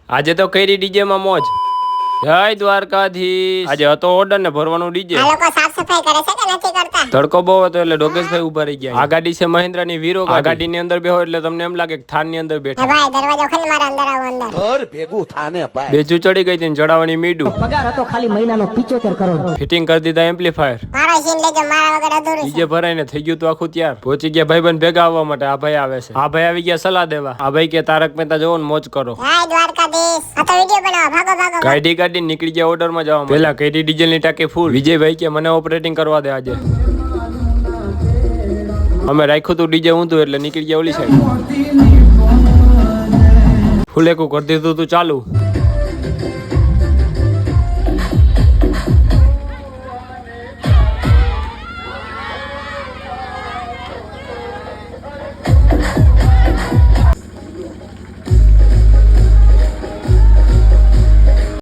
આજે તો કરી ડીજે માં મોજ. જય દ્વારકાધીશ. આજે હતો ઓર્ડર ને ભરવાનું ડીજે. આ લોકો સાફ સફાઈ કરે છે કે નથી કરતા? તડકો બહુ હતો એટલે ડોગેશભાઈ ઉભા રહી ગયા. આ ગાડી છે મહિન્દ્રા ની વીરો. આ ગાડી ની અંદર બેહો એટલે તમને એમ લાગે કે થાન ની અંદર હે બેઠા. ભાઈ દરવાજો ખોલ, મારા અંદર આવો અંદર. ઘર ભેગું થાને ભાઈ. બેચું ચડી ગઈ હતી ને ચડાવવાની મીડું. પગાર હતો ખાલી મહિનાનો 75 કરોડ. ફિટિંગ કરી દીધા એમ્પ્લીફાયર. મારો સીન લેજો, મારા વગર અધૂરું છે. ડીજે ભરાઈને થઈ ગયું તો આખું તૈયાર. પહોંચી ગયા ભાઈબંધ ભેગા આવવા માટે. આ ભાઈ આવે છે. આ ભાઈ આવી ગયા સલાહ દેવા. આ ભાઈ કે તારક મહેતા જોવો ને મોજ કરો. જય દ્વારકાધીશ. આ તો વિડિયો બનાવો, ભાગો ભાગો. ગાડી નીકળી ગયા ઓર્ડર માં જવા. પેલા કેટી ડીઝલ ની ટાંકી ફૂલ. વિજયભાઈ કે મને ઓપરેટિંગ કરવા દે આજે. અમે રાખ્યું તું ડીજે ઊંધું એટલે નીકળી ગયા ઓલી સાઈડ. ફૂલેકું કરી દીધું તું ચાલુ.